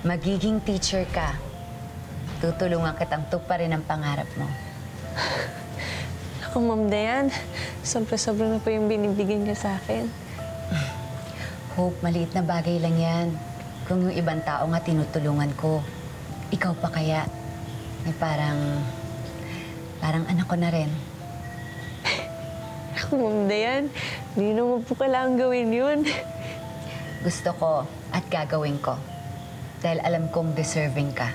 Magiging teacher ka. Tutulungan kitang tuparin ang pangarap mo. Ako, Ma'am Dayan, sobra-sobra na po yung binibigyan niya sa akin. Hope, maliit na bagay lang yan. Kung yung ibang tao nga tinutulungan ko, ikaw pa kaya? Ay parang anak ko na rin. Ako, Ma'am Dayan, hindi naman po kailangan gawin yun. Gusto ko at gagawin ko. Dahil alam kong deserving ka.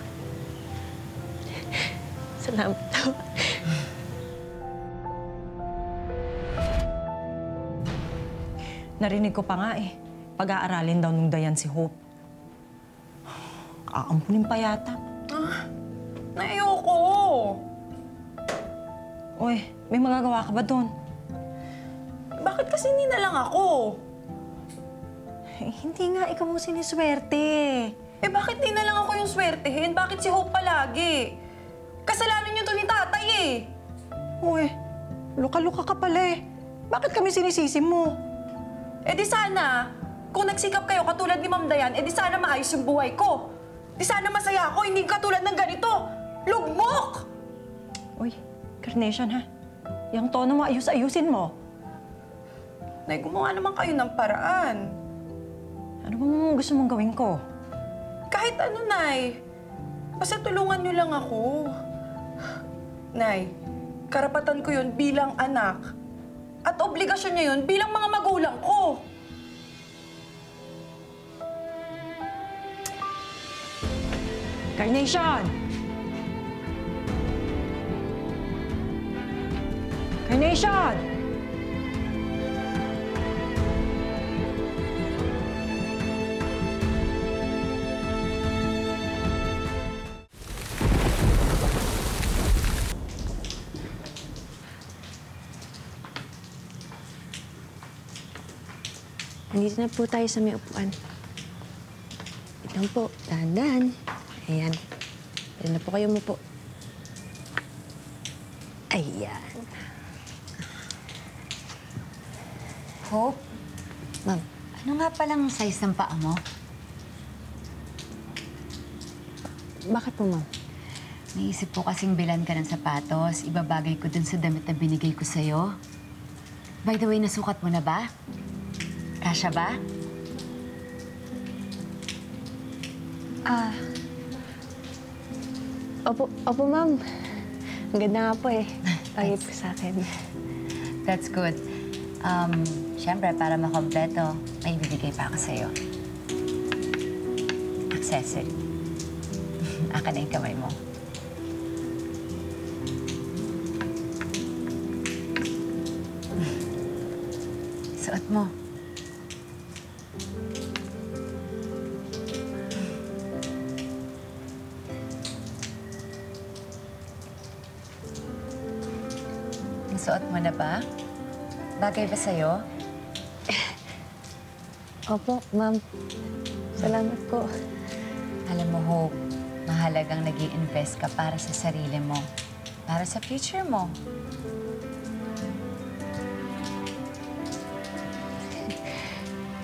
Salamat po. Narinig ko pa nga eh. Pag-aaralin daw nung Dayan si Hope. Aampunin pa yata. Ayoko! Uy, may magagawa ka ba doon? Bakit kasi hindi na lang ako? Eh, hindi nga ikaw ang siniswerte. Eh bakit di na lang ako yung swertehin? Bakit si Hope palagi? Kasalanan niyo to ni tatay eh. Uy, luka-luka ka pala eh. Bakit kami sinisisi mo? Eh di sana, kung nagsikap kayo katulad ni Ma'am Dayan, eh di sana maayos yung buhay ko. Di sana masaya ako, hindi katulad ng ganito. Lugmok! Uy, Carnation ha. Yung tono mo, ayusin mo. Nay, gumawa naman kayo ng paraan. Ano bang gusto mong gawin ko? Kahit ano, Nay. Basta tulungan niyo lang ako. Nay, karapatan ko yun bilang anak. At obligasyon niya yun bilang mga magulang ko. Carnation! Carnation! Nandito na po tayo sa may upuan. Ito po, dahan-dahan. Ayan. Ayan na po kayo mo po. Ayan. Hope, Ma'am, ano nga palang size ng paa mo? bakit po, Ma'am? Naisip ko kasing bilan ka ng sapatos. Ibabagay ko dun sa damit na binigay ko sa'yo. By the way, nasukat mo na ba? Kasya ba? Opo, Ma'am. Ang ganda nga po eh. Bagay po sa akin. That's good. Siyempre, para makompleto, may ibibigay pa ako sa'yo. Accessory. Akin na yung kamay mo. Suot mo. Nasuot mo na ba? Bagay ba sa'yo? Opo, Ma'am. Salamat po. Alam mo, Hope, mahalagang nag-i-invest ka para sa sarili mo. Para sa future mo.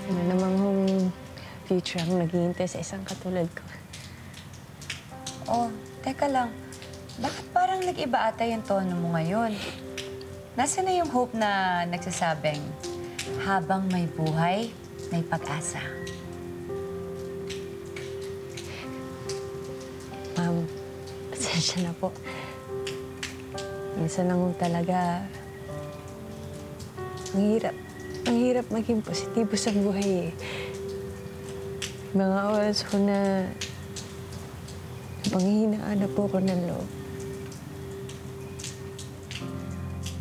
Ano namang future ang naghihintay sa isang katulad ko. Oh, teka lang. Bakit parang nag-iba ata yung tono mo ngayon? Nasaan na yung Hope na nagsasabing, habang may buhay, may pag-asa? Ma'am, pasensya na po. Minsan lang talaga, ang hirap maging positibo sa buhay eh. Mga oras ko na panghihinaan na po ko ng loob.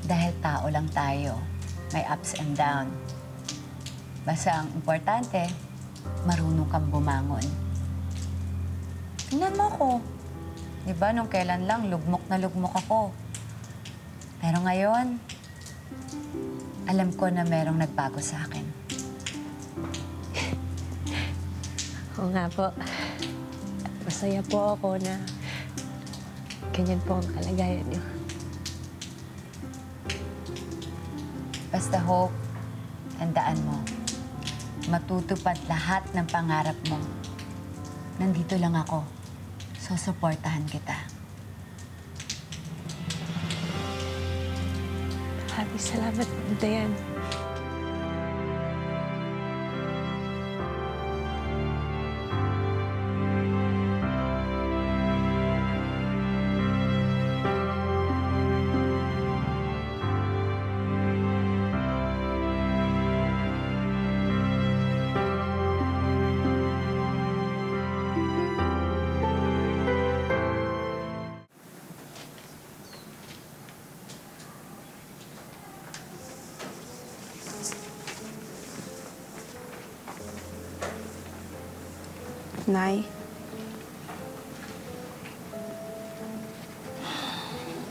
Dahil tao lang tayo, may ups and down. Basta ang importante, marunong kang bumangon. Tingnan mo ako. Di ba, nung kailan lang, lugmok na lugmok ako. Pero ngayon, alam ko na merong nagbago sa akin. Oo nga po. Masaya po ako na ganyan po ang kalagayan niyo. Basta, Hope, tandaan mo, matutupad lahat ng pangarap mo. nandito lang ako. Susuportahan kita. Maraming salamat, Dayan. Nay,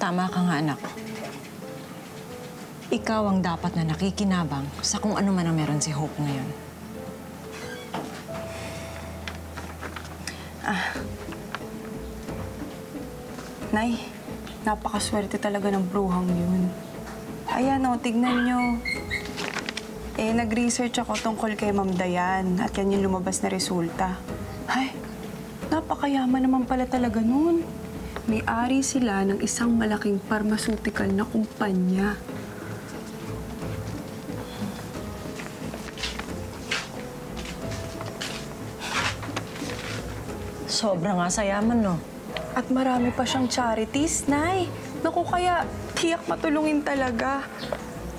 Tama ka nga, anak. Ikaw ang dapat na nakikinabang sa kung ano man ang meron si Hope ngayon. Nay, napakaswerte talaga ng bruhang yun. Ayan o, tignan nyo. Nag-research ako tungkol kay Ma'am Dayan at yan yung lumabas na resulta. Ay, napakayaman naman pala talaga nun. May-ari sila ng isang malaking pharmaceutical na kumpanya. Sobra nga sa yaman, no? At marami pa siyang charities, Nay. Naku, kaya tiyak matulungin talaga.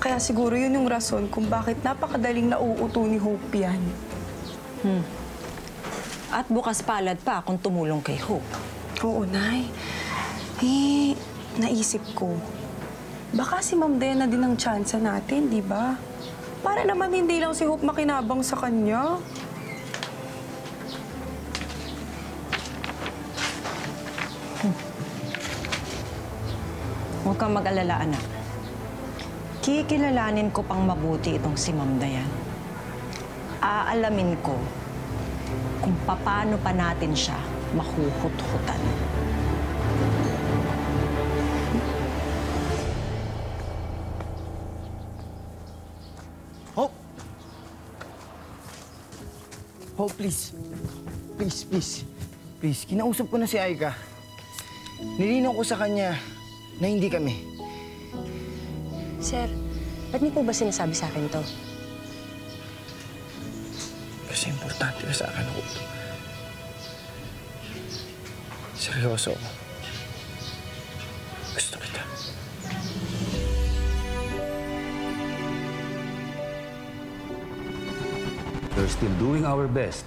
Kaya siguro yun yung rason kung bakit napakadaling nauuto ni Hope yan. At bukas palad pa kung tumulong kay Hope. Oo, Nay. Naisip ko, baka si Ma'am Dayan na din ang tsansa natin, di ba? Para naman hindi lang si Hope makinabang sa kanya. Huwag kang mag-alala, anak. Kikilalanin ko pang mabuti itong si Ma'am Dayan. Aalamin ko kung paano pa natin siya mahuhut-hutan. Hope! Hope, please. Please. Please, kinausap ko na si Aika. Nilinaw ko sa kanya na hindi kami. Sir, ba't niyo po ba sinasabi sa akin to? Kasi importante ka sa akin, Hope. Seryoso ako. Gusto kita. We're still doing our best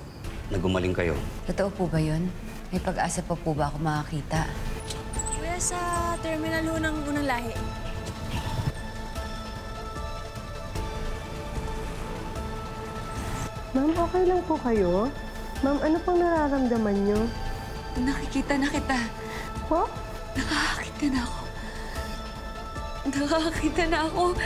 na gumaling kayo. Totoo po ba yun? May pag-asa pa po ba ako makakita? Kuya, sa terminal ho ng unang lahi. Ma'am, okay lang po kayo? Ma'am, ano pang nararamdaman niyo? Nakikita na kita. Po? Nakakakita na ako.